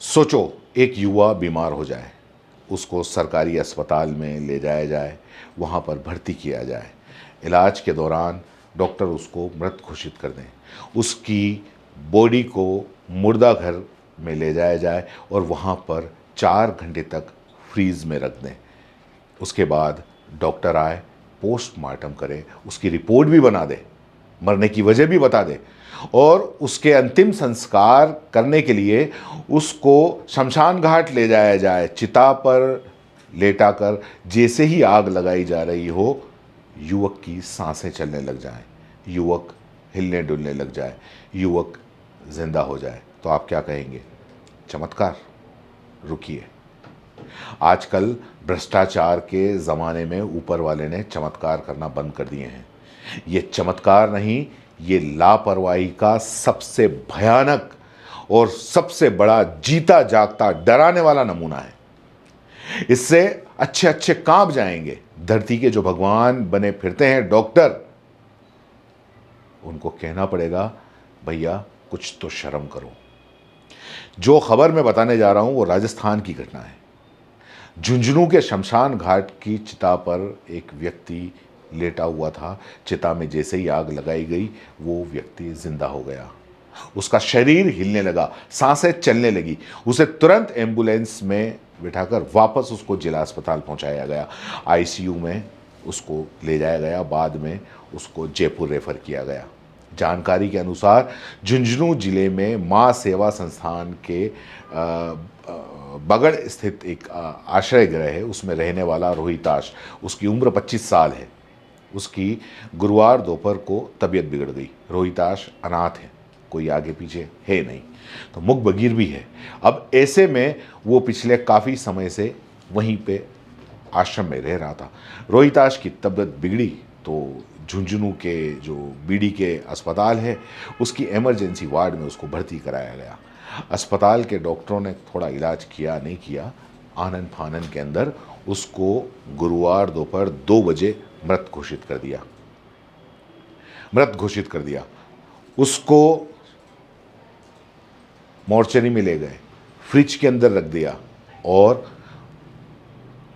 सोचो, एक युवा बीमार हो जाए, उसको सरकारी अस्पताल में ले जाया जाए, वहाँ पर भर्ती किया जाए। इलाज के दौरान डॉक्टर उसको मृत घोषित कर दें, उसकी बॉडी को मुर्दा घर में ले जाया जाए और वहाँ पर 4 घंटे तक फ्रीज में रख दें। उसके बाद डॉक्टर आए, पोस्टमार्टम करे, उसकी रिपोर्ट भी बना दे, मरने की वजह भी बता दे, और उसके अंतिम संस्कार करने के लिए उसको शमशान घाट ले जाया जाए। चिता पर लेटा कर जैसे ही आग लगाई जा रही हो, युवक की सांसें चलने लग जाएं, युवक हिलने डुलने लग जाए, युवक जिंदा हो जाए, तो आप क्या कहेंगे? चमत्कार? रुकिए, आजकल भ्रष्टाचार के ज़माने में ऊपर वाले ने चमत्कार करना बंद कर दिए हैं। ये चमत्कार नहीं, ये लापरवाही का सबसे भयानक और सबसे बड़ा जीता जागता डराने वाला नमूना है। इससे अच्छे अच्छे कांप जाएंगे। धरती के जो भगवान बने फिरते हैं डॉक्टर, उनको कहना पड़ेगा, भैया कुछ तो शर्म करो। जो खबर मैं बताने जा रहा हूं वो राजस्थान की घटना है। झुंझुनू के शमशान घाट की चिता पर एक व्यक्ति लेटा हुआ था। चिता में जैसे ही आग लगाई गई, वो व्यक्ति जिंदा हो गया। उसका शरीर हिलने लगा, सांसें चलने लगी। उसे तुरंत एम्बुलेंस में बिठाकर वापस उसको जिला अस्पताल पहुंचाया गया। आईसीयू में उसको ले जाया गया, बाद में उसको जयपुर रेफर किया गया। जानकारी के अनुसार झुंझुनू जिले में मां सेवा संस्थान के बगड़ स्थित एक आश्रय गृह है, उसमें रहने वाला रोहिताश, उसकी उम्र 25 साल है। उसकी गुरुवार दोपहर को तबीयत बिगड़ गई। रोहिताश अनाथ है, कोई आगे पीछे है नहीं, तो मुख बगीर भी है। अब ऐसे में वो पिछले काफ़ी समय से वहीं पे आश्रम में रह रहा था। रोहिताश की तबीयत बिगड़ी तो झुंझुनू के जो बीडी के अस्पताल है, उसकी इमरजेंसी वार्ड में उसको भर्ती कराया गया। अस्पताल के डॉक्टरों ने थोड़ा इलाज किया नहीं किया, आनन फानन के अंदर उसको गुरुवार दोपहर 2 बजे मृत घोषित कर दिया। मृत घोषित कर दिया। उसको मॉर्चरी में ले गए, फ्रिज के अंदर रख दिया और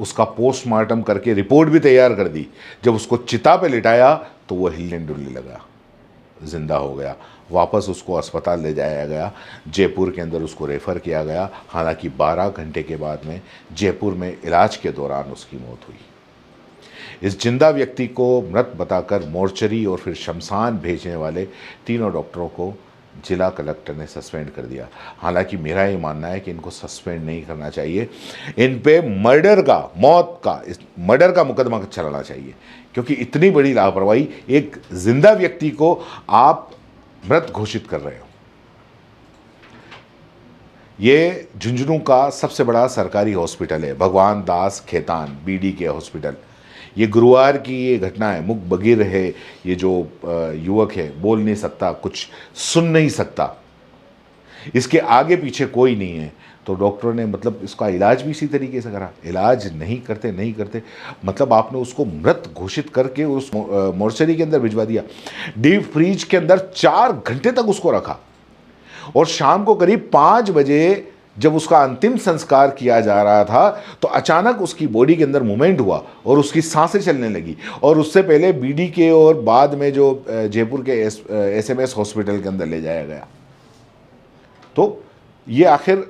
उसका पोस्टमार्टम करके रिपोर्ट भी तैयार कर दी। जब उसको चिता पे लिटाया तो वो हिलने डुलने लगा, जिंदा हो गया। वापस उसको अस्पताल ले जाया गया, जयपुर के अंदर उसको रेफ़र किया गया। हालांकि 12 घंटे के बाद में जयपुर में इलाज के दौरान उसकी मौत हुई। इस जिंदा व्यक्ति को मृत बताकर मोर्चरी और फिर शमशान भेजने वाले तीनों डॉक्टरों को जिला कलेक्टर ने सस्पेंड कर दिया। हालांकि मेरा ये मानना है कि इनको सस्पेंड नहीं करना चाहिए, इन पे मर्डर का मुकदमा चलाना चाहिए, क्योंकि इतनी बड़ी लापरवाही, एक जिंदा व्यक्ति को आप मृत घोषित कर रहे हो। ये झुंझुनू का सबसे बड़ा सरकारी हॉस्पिटल है, भगवान दास खेतान बीडी के हॉस्पिटल। ये गुरुवार की ये घटना है, मुख बगिर है। ये जो युवक है, बोल नहीं सकता, कुछ सुन नहीं सकता, इसके आगे पीछे कोई नहीं है। तो डॉक्टरों ने मतलब इसका इलाज भी इसी तरीके से करा। इलाज नहीं करते मतलब आपने उसको मृत घोषित करके उस मोर्चरी के अंदर भिजवा दिया। डीप फ्रीज के अंदर 4 घंटे तक उसको रखा और शाम को करीब 5 बजे जब उसका अंतिम संस्कार किया जा रहा था तो अचानक उसकी बॉडी के अंदर मूवमेंट हुआ और उसकी सांसें चलने लगी। और उससे पहले बीडी के और बाद में जो जयपुर के एसएमएस हॉस्पिटल के अंदर ले जाया गया। तो ये आखिर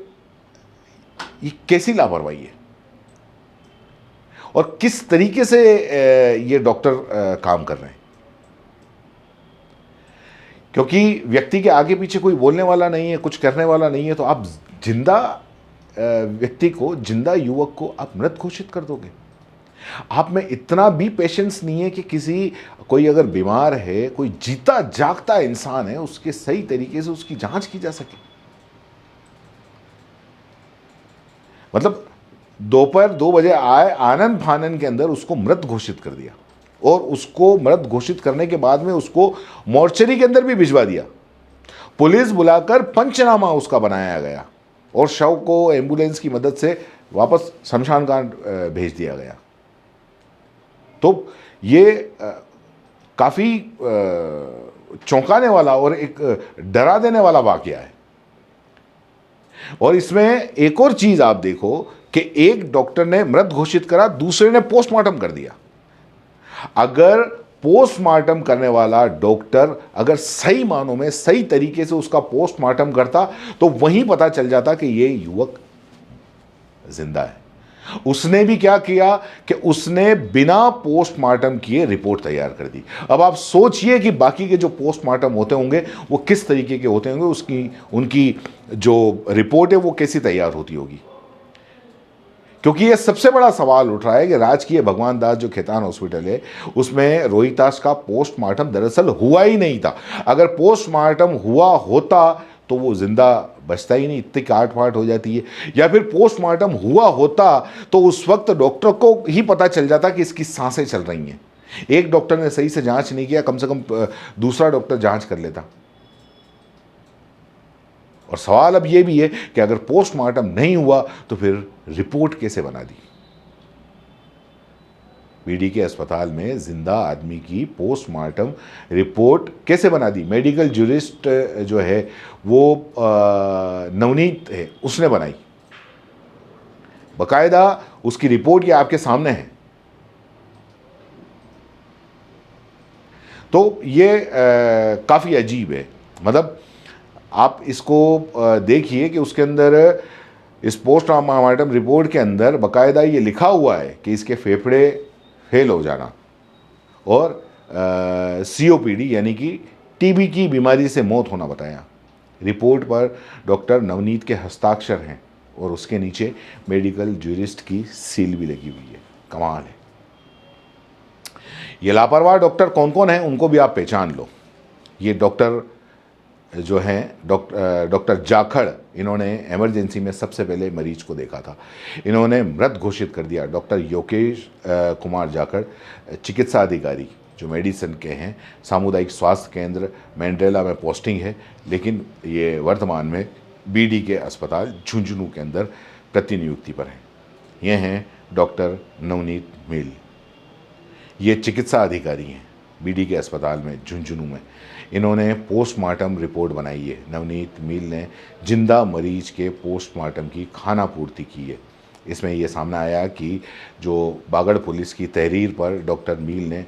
ये कैसी लापरवाही है और किस तरीके से ये डॉक्टर काम कर रहे हैं? क्योंकि व्यक्ति के आगे पीछे कोई बोलने वाला नहीं है, कुछ करने वाला नहीं है, तो आप जिंदा व्यक्ति को, जिंदा युवक को आप मृत घोषित कर दोगे? आप में इतना भी पेशेंस नहीं है कि कोई अगर बीमार है, कोई जीता जागता इंसान है, उसके सही तरीके से उसकी जांच की जा सके? मतलब दोपहर 2 बजे आए, आनन फानन के अंदर उसको मृत घोषित कर दिया और उसको मृत घोषित करने के बाद में उसको मोर्चरी के अंदर भी भिजवा दिया। पुलिस बुलाकर पंचनामा उसका बनाया गया और शव को एम्बुलेंस की मदद से वापस शमशान घाट भेज दिया गया। तो ये काफ़ी चौंकाने वाला और एक डरा देने वाला वाकया है। और इसमें एक और चीज आप देखो कि एक डॉक्टर ने मृत घोषित करा, दूसरे ने पोस्टमार्टम कर दिया। अगर पोस्टमार्टम करने वाला डॉक्टर अगर सही मानों में सही तरीके से उसका पोस्टमार्टम करता तो वहीं पता चल जाता कि यह युवक जिंदा है। उसने भी क्या किया कि उसने बिना पोस्टमार्टम किए रिपोर्ट तैयार कर दी। अब आप सोचिए कि बाकी के जो पोस्टमार्टम होते होंगे वो किस तरीके के होते होंगे, उसकी उनकी जो रिपोर्ट है वो कैसी तैयार होती होगी। क्योंकि ये सबसे बड़ा सवाल उठ रहा है कि राजकीय भगवान दास जो खेतान हॉस्पिटल है उसमें रोहितास का पोस्टमार्टम दरअसल हुआ ही नहीं था। अगर पोस्टमार्टम हुआ होता तो वो जिंदा बचता ही नहीं, इतनी काट फाट हो जाती है। या फिर पोस्टमार्टम हुआ होता तो उस वक्त डॉक्टर को ही पता चल जाता कि इसकी सांसें चल रही हैं। एक डॉक्टर ने सही से जांच नहीं किया, कम से कम दूसरा डॉक्टर जांच कर लेता। और सवाल अब यह भी है कि अगर पोस्टमार्टम नहीं हुआ तो फिर रिपोर्ट कैसे बना दी। बीडी के अस्पताल में जिंदा आदमी की पोस्टमार्टम रिपोर्ट कैसे बना दी। मेडिकल जूरिस्ट जो है वो नवनीत है, उसने बनाई, बकायदा उसकी रिपोर्ट ये आपके सामने है। तो ये काफ़ी अजीब है। मतलब आप इसको देखिए कि उसके अंदर इस पोस्टमार्टम रिपोर्ट के अंदर बकायदा ये लिखा हुआ है कि इसके फेफड़े फेल हो जाना और सीओपीडी यानी कि टीबी की बीमारी से मौत होना बताया। रिपोर्ट पर डॉक्टर नवनीत के हस्ताक्षर हैं और उसके नीचे मेडिकल जूरिस्ट की सील भी लगी हुई है। कमाल है। ये लापरवाह डॉक्टर कौन कौन है उनको भी आप पहचान लो। ये डॉक्टर जो हैं डॉक्टर जाखड़, इन्होंने इमरजेंसी में सबसे पहले मरीज को देखा था, इन्होंने मृत घोषित कर दिया। डॉक्टर योगेश कुमार जाखड़ चिकित्सा अधिकारी जो मेडिसिन के हैं, सामुदायिक स्वास्थ्य केंद्र मैंड्रेला में पोस्टिंग है, लेकिन ये वर्तमान में बीडी के अस्पताल झुंझुनू के अंदर प्रतिनियुक्ति पर हैं। ये हैं डॉक्टर नवनीत मील, ये चिकित्सा अधिकारी हैं बीडी के अस्पताल में झुंझुनू में। इन्होंने पोस्टमार्टम रिपोर्ट बनाई है। नवनीत मील ने जिंदा मरीज के पोस्टमार्टम की खानापूर्ति की है। इसमें यह सामने आया कि जो बागड़ पुलिस की तहरीर पर डॉक्टर मील ने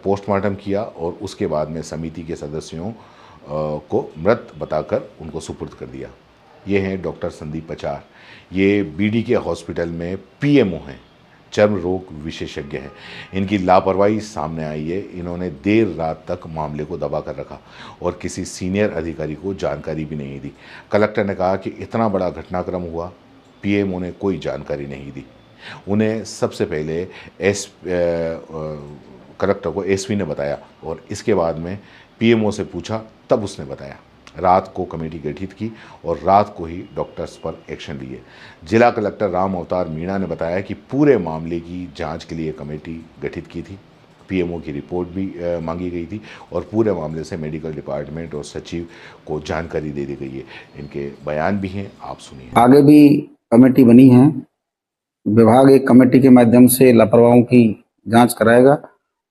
पोस्टमार्टम किया और उसके बाद में समिति के सदस्यों को मृत बताकर उनको सुपुर्द कर दिया। ये हैं डॉक्टर संदीप पचार, ये बीडी के हॉस्पिटल में पीएमओ हैं, चर्म रोग विशेषज्ञ हैं। इनकी लापरवाही सामने आई है। इन्होंने देर रात तक मामले को दबा कर रखा और किसी सीनियर अधिकारी को जानकारी भी नहीं दी। कलेक्टर ने कहा कि इतना बड़ा घटनाक्रम हुआ, पीएमओ ने कोई जानकारी नहीं दी। उन्हें सबसे पहले कलेक्टर को एसपी ने बताया और इसके बाद में पीएमओ से पूछा, तब उसने बताया। रात को कमेटी गठित की और रात को ही डॉक्टर्स पर एक्शन लिए। जिला कलेक्टर राम अवतार मीणा ने बताया कि पूरे मामले की जांच के लिए कमेटी गठित की थी, पीएमओ की रिपोर्ट भी मांगी गई थी और पूरे मामले से मेडिकल डिपार्टमेंट और सचिव को जानकारी दे दी गई है। इनके बयान भी हैं, आप सुनिए। आगे भी कमेटी बनी है, विभाग एक कमेटी के माध्यम से लापरवाहों की जांच कराएगा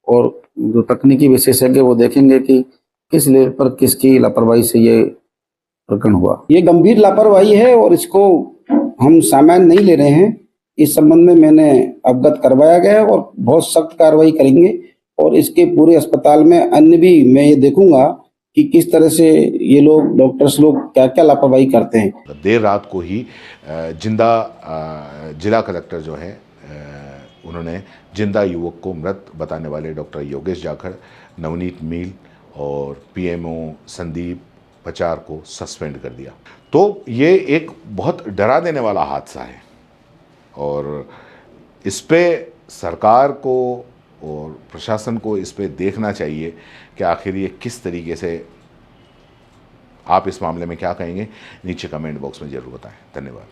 और जो तकनीकी विशेषज्ञ वो देखेंगे कि किस लेवल पर किसकी लापरवाही से ये प्रकरण हुआ। ये गंभीर लापरवाही है और इसको हम सामान्य नहीं ले रहे हैं। इस संबंध में मैंने अवगत करवाया गया और बहुत सख्त कार्रवाई करेंगे और इसके पूरे अस्पताल में अन्य भी मैं ये देखूंगा कि किस तरह से ये लोग डॉक्टर्स लोग क्या क्या लापरवाही करते हैं। देर रात को ही जिंदा जिला कलेक्टर जो है उन्होंने जिंदा युवक को मृत बताने वाले डॉक्टर योगेश जाखड़, नवनीत मील और पीएमओ संदीप पचार को सस्पेंड कर दिया। तो ये एक बहुत डरा देने वाला हादसा है और इस पे सरकार को और प्रशासन को इस पे देखना चाहिए कि आखिर ये किस तरीके से। आप इस मामले में क्या कहेंगे, नीचे कमेंट बॉक्स में ज़रूर बताएं। धन्यवाद।